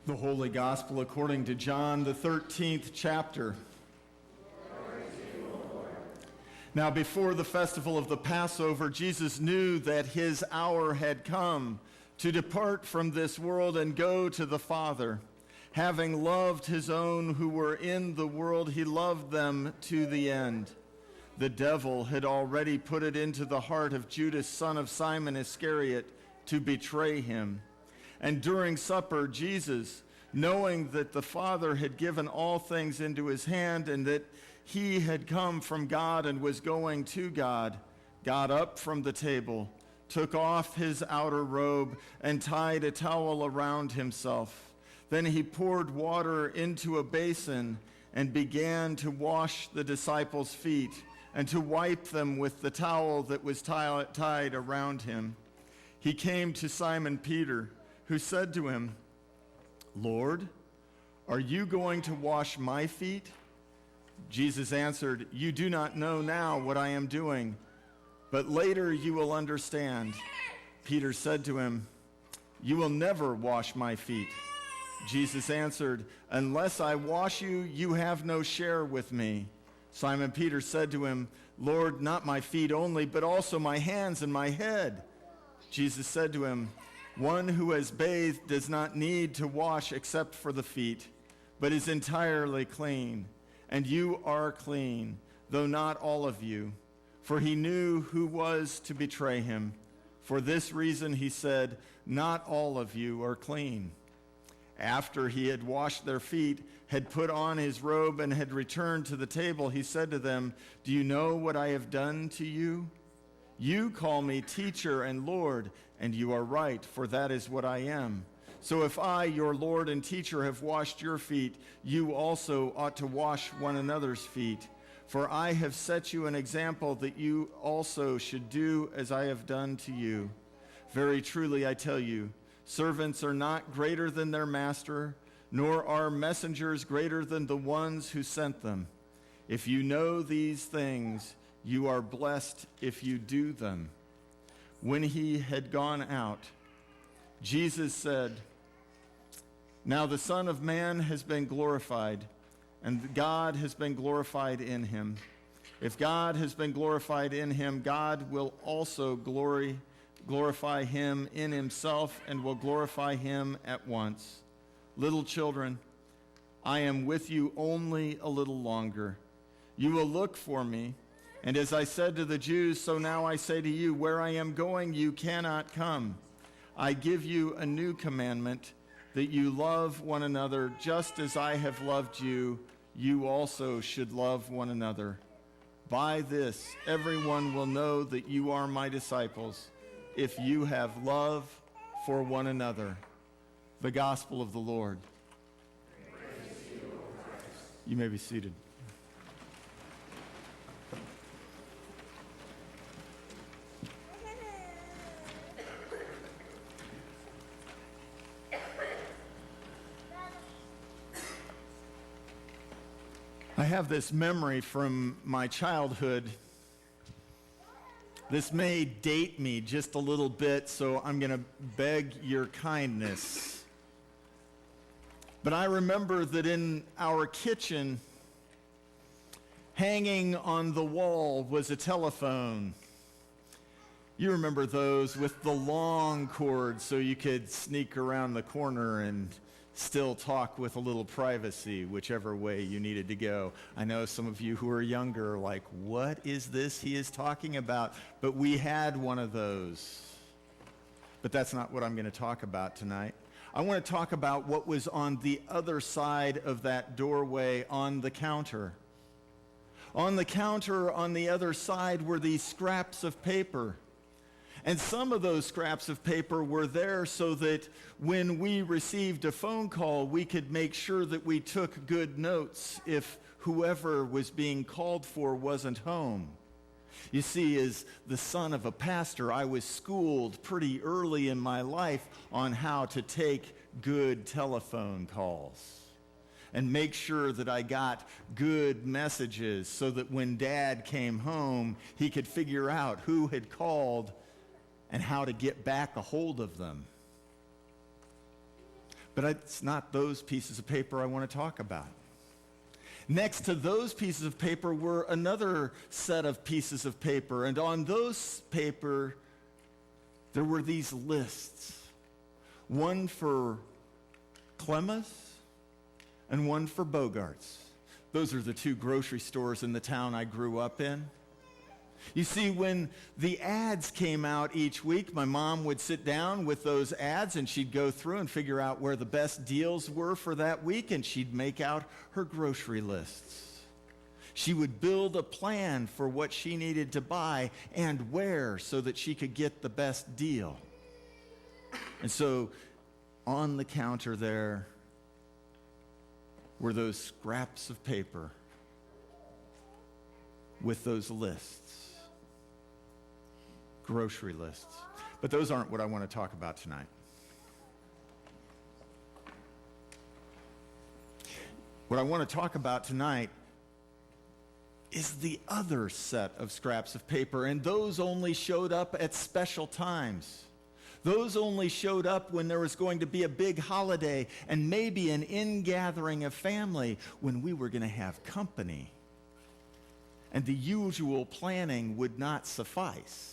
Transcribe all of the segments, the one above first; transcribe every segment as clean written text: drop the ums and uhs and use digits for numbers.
The Holy Gospel according to John, the 13th chapter. Now, before the festival of the Passover, Jesus knew that his hour had come to depart from this world and go to the Father. Having loved his own who were in the world, he loved them to the end. The devil had already put it into the heart of Judas, son of Simon Iscariot, to betray him. And during supper, Jesus, knowing that the Father had given all things into his hand and that he had come from God and was going to God, got up from the table, took off his outer robe, and tied a towel around himself. Then he poured water into a basin and began to wash the disciples' feet and to wipe them with the towel that was tied around him. He came to Simon Peter, who said to him, "Lord, are you going to wash my feet?" Jesus answered, "You do not know now what I am doing, but later you will understand." Peter said to him, "You will never wash my feet." Jesus answered, "Unless I wash you, you have no share with me." Simon Peter said to him, "Lord, not my feet only, but also my hands and my head." Jesus said to him, "One who has bathed does not need to wash except for the feet, but is entirely clean. And you are clean, though not all of you." For he knew who was to betray him. For this reason he said, "Not all of you are clean." After he had washed their feet, had put on his robe, and had returned to the table, he said to them, "Do you know what I have done to you? You call me teacher and Lord, and you are right, for that is what I am. So if I, your Lord and teacher, have washed your feet, you also ought to wash one another's feet. For I have set you an example that you also should do as I have done to you. Very truly I tell you, servants are not greater than their master, nor are messengers greater than the ones who sent them. If you know these things, you are blessed if you do them." When he had gone out, Jesus said, "Now the Son of Man has been glorified, and God has been glorified in him. If God has been glorified in him, God will also glorify him in himself and will glorify him at once. Little children, I am with you only a little longer. You will look for me. And as I said to the Jews, so now I say to you, where I am going, you cannot come. I give you a new commandment, that you love one another just as I have loved you. You also should love one another. By this, everyone will know that you are my disciples, if you have love for one another." The gospel of the Lord. Praise to you, O Christ. You may be seated. I have this memory from my childhood. This may date me just a little bit, so I'm going to beg your kindness. But I remember that in our kitchen, hanging on the wall was a telephone. You remember those with the long cord so you could sneak around the corner and still talk with a little privacy, whichever way you needed to go. I know some of you who are younger are like, what is this he is talking about? But we had one of those. But that's not what I'm going to talk about tonight. I want to talk about what was on the other side of that doorway on the counter. On the counter on the other side were these scraps of paper. And some of those scraps of paper were there so that when we received a phone call, we could make sure that we took good notes if whoever was being called for wasn't home. You see, as the son of a pastor, I was schooled pretty early in my life on how to take good telephone calls and make sure that I got good messages so that when Dad came home, he could figure out who had called and how to get back a hold of them. But it's not those pieces of paper I want to talk about. Next to those pieces of paper were another set of pieces of paper, and on those paper, there were these lists. One for Clemens and one for Bogart's. Those are the two grocery stores in the town I grew up in. You see, when the ads came out each week, my mom would sit down with those ads and she'd go through and figure out where the best deals were for that week, and she'd make out her grocery lists. She would build a plan for what she needed to buy and where so that she could get the best deal. And so on the counter there were those scraps of paper with those lists. Grocery lists. But those aren't what I want to talk about tonight. What I want to talk about tonight is the other set of scraps of paper, and those only showed up at special times. Those only showed up when there was going to be a big holiday and maybe an ingathering of family, when we were going to have company. And the usual planning would not suffice.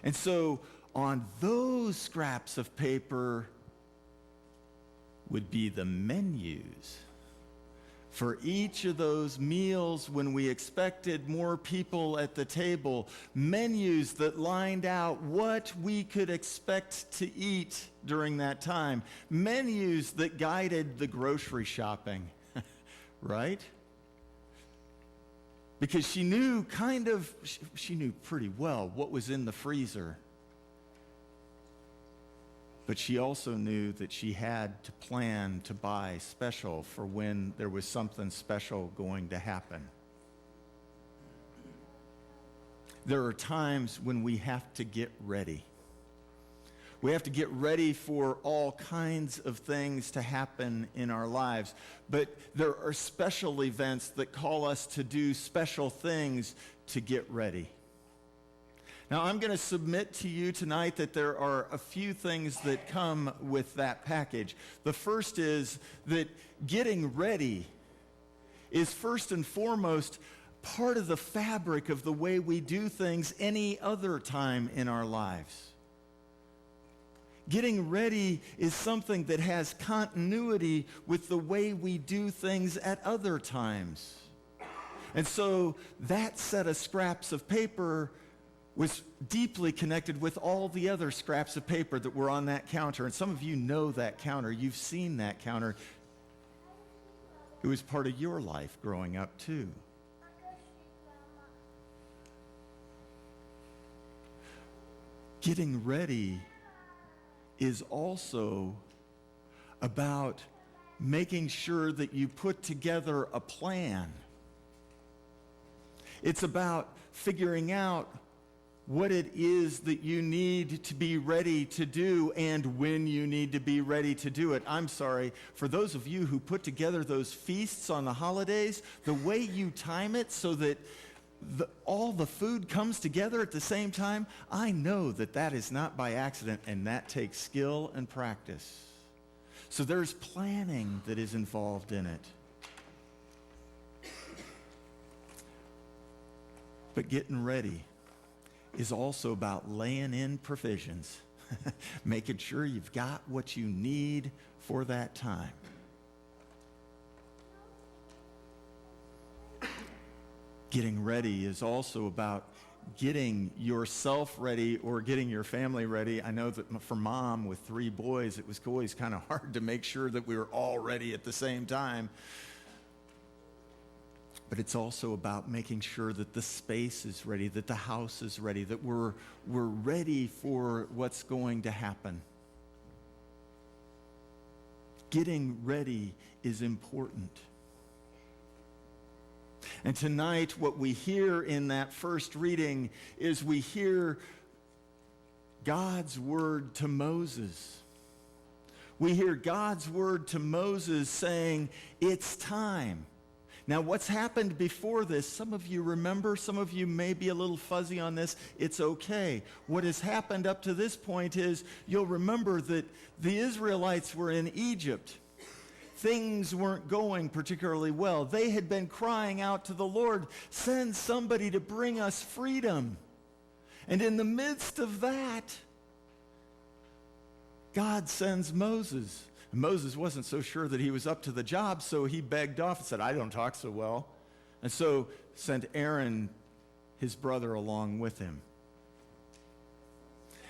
And so on those scraps of paper would be the menus for each of those meals when we expected more people at the table, menus that lined out what we could expect to eat during that time, menus that guided the grocery shopping, right? Because she knew pretty well what was in the freezer. But she also knew that she had to plan to buy special for when there was something special going to happen. There are times when we have to get ready. We have to get ready for all kinds of things to happen in our lives. But there are special events that call us to do special things to get ready. Now, I'm going to submit to you tonight that there are a few things that come with that package. The first is that getting ready is first and foremost part of the fabric of the way we do things any other time in our lives. Getting ready is something that has continuity with the way we do things at other times. And so that set of scraps of paper was deeply connected with all the other scraps of paper that were on that counter. And some of you know that counter. You've seen that counter. It was part of your life growing up too. Getting ready is also about making sure that you put together a plan. It's about figuring out what it is that you need to be ready to do and when you need to be ready to do it. I'm sorry, for those of you who put together those feasts on the holidays, the way you time it so that all the food comes together at the same time, I know that that is not by accident, and that takes skill and practice. So there's planning that is involved in it. But getting ready is also about laying in provisions, making sure you've got what you need for that time. Getting ready is also about getting yourself ready or getting your family ready. I know that for Mom with 3 boys, it was always kind of hard to make sure that we were all ready at the same time. But it's also about making sure that the space is ready, that the house is ready, that we're ready for what's going to happen. Getting ready is important. And tonight, what we hear in that first reading is we hear God's word to Moses. We hear God's word to Moses saying, it's time. Now, what's happened before this, some of you remember, some of you may be a little fuzzy on this. It's okay. What has happened up to this point is you'll remember that the Israelites were in Egypt. Things weren't going particularly well. They had been crying out to the Lord, send somebody to bring us freedom. And in the midst of that, God sends Moses. Moses wasn't so sure that he was up to the job, so he begged off and said, I don't talk so well. And so sent Aaron, his brother, along with him.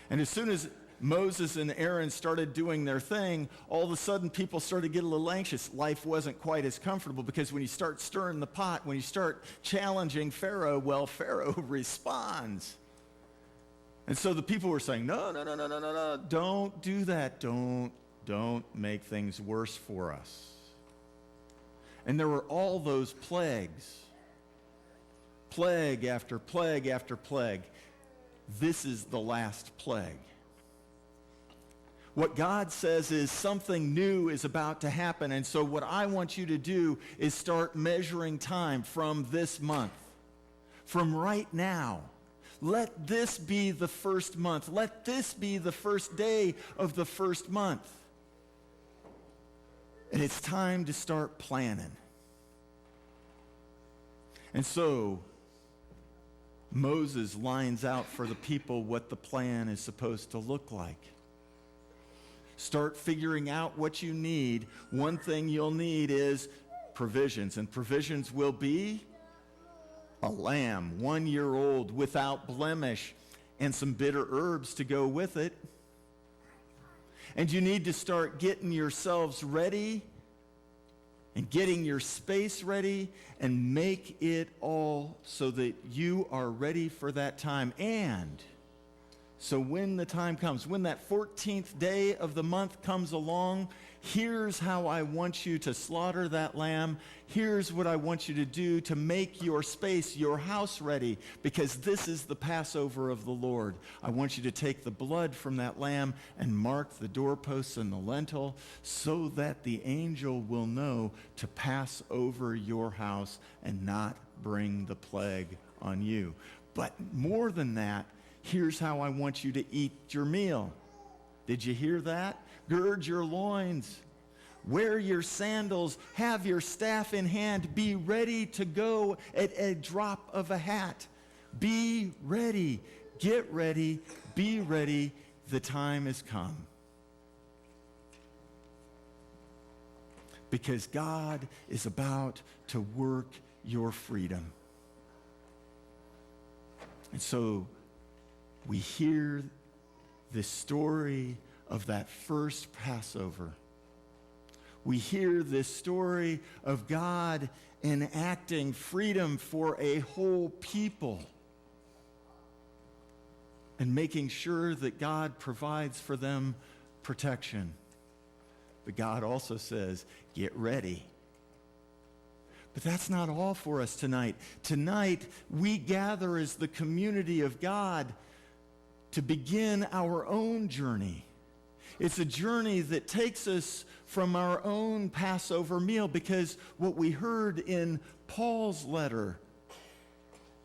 And as soon as Moses and Aaron started doing their thing, all of a sudden people started to get a little anxious. Life wasn't quite as comfortable because when you start stirring the pot, when you start challenging Pharaoh, well, Pharaoh responds. And so the people were saying, no, don't do that. Don't make things worse for us. And there were all those plagues. Plague after plague after plague. This is the last plague. What God says is something new is about to happen. And so what I want you to do is start measuring time from this month. From right now. Let this be the first month. Let this be the first day of the first month. And it's time to start planning. And so Moses lines out for the people what the plan is supposed to look like. Start figuring out what you need. One thing you'll need is provisions. And provisions will be a lamb, 1 year old, without blemish, and some bitter herbs to go with it. And you need to start getting yourselves ready and getting your space ready and make it all so that you are ready for that time. And so when the time comes, when that 14th day of the month comes along, here's how I want you to slaughter that lamb. Here's what I want you to do to make your space, your house ready, because this is the Passover of the Lord. I want you to take the blood from that lamb and mark the doorposts and the lintel so that the angel will know to pass over your house and not bring the plague on you. But more than that, here's how I want you to eat your meal. Did you hear that? Gird your loins. Wear your sandals. Have your staff in hand. Be ready to go at a drop of a hat. Be ready. Get ready. Be ready. The time has come. Because God is about to work your freedom. And so we hear the story of that first Passover. We hear this story of God enacting freedom for a whole people and making sure that God provides for them protection. But God also says, get ready. But that's not all for us tonight. Tonight, we gather as the community of God to begin our own journey. It's a journey that takes us from our own Passover meal, because what we heard in Paul's letter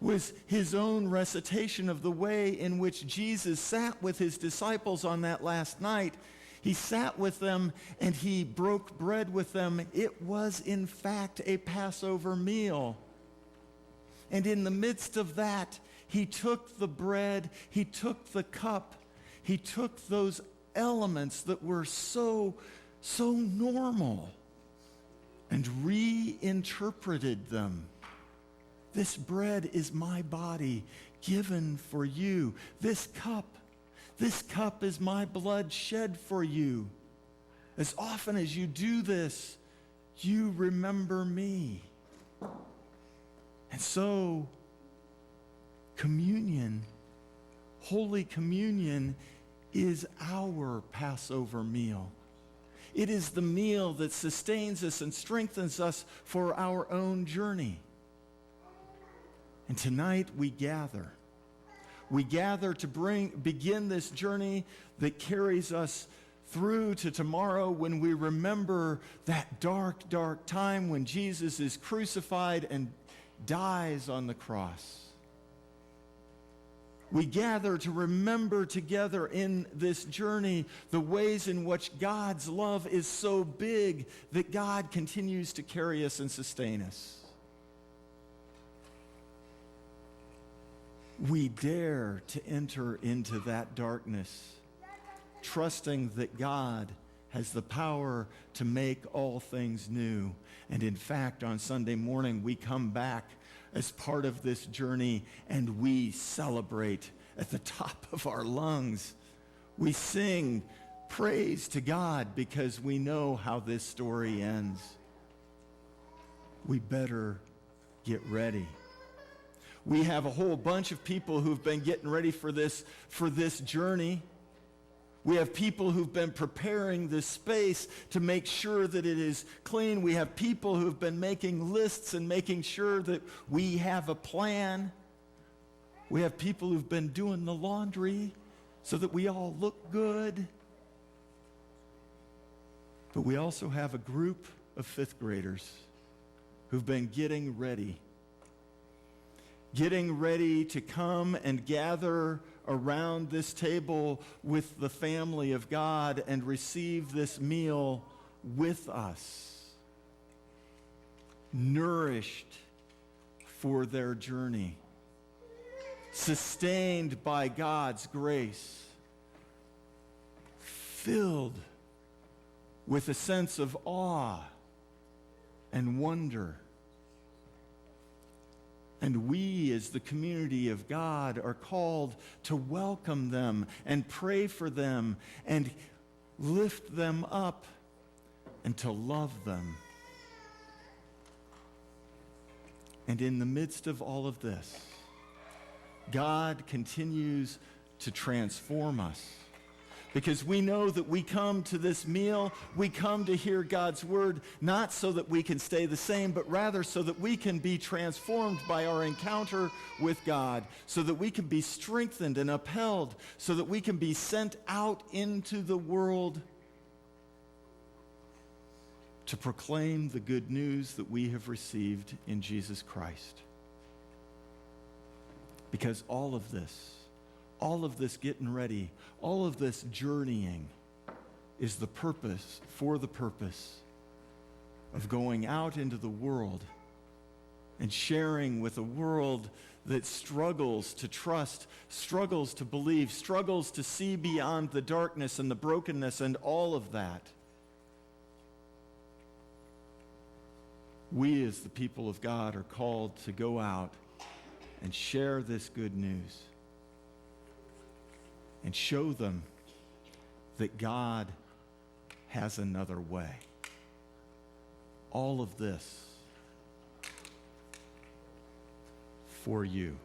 was his own recitation of the way in which Jesus sat with his disciples on that last night. He sat with them and he broke bread with them. It was, in fact, a Passover meal. And in the midst of that, he took the bread, he took the cup, he took those elements that were so normal and reinterpreted them. This bread is my body given for you. This cup is my blood shed for you. As often as you do this, you remember me. And so, communion, Holy Communion, is our Passover meal. It is the meal that sustains us and strengthens us for our own journey. And tonight we gather. We gather to begin this journey that carries us through to tomorrow when we remember that dark, dark time when Jesus is crucified and dies on the cross. We gather to remember together in this journey the ways in which God's love is so big that God continues to carry us and sustain us. We dare to enter into that darkness, trusting that God has the power to make all things new. And in fact, on Sunday morning, we come back as part of this journey and we celebrate at the top of our lungs. We sing praise to God because we know how this story ends. We better get ready. We have a whole bunch of people who've been getting ready for this journey. We have people who've been preparing this space to make sure that it is clean. We have people who've been making lists and making sure that we have a plan. We have people who've been doing the laundry so that we all look good. But we also have a group of fifth graders who've been getting ready to come and gather around this table with the family of God and receive this meal with us, nourished for their journey, sustained by God's grace, filled with a sense of awe and wonder. And we, as the community of God, are called to welcome them and pray for them and lift them up and to love them. And in the midst of all of this, God continues to transform us. Because we know that we come to this meal, we come to hear God's word, not so that we can stay the same, but rather so that we can be transformed by our encounter with God, so that we can be strengthened and upheld, so that we can be sent out into the world to proclaim the good news that we have received in Jesus Christ. Because all of this getting ready, all of this journeying is for the purpose of going out into the world and sharing with a world that struggles to trust, struggles to believe, struggles to see beyond the darkness and the brokenness and all of that. We as the people of God are called to go out and share this good news and show them that God has another way. All of this for you.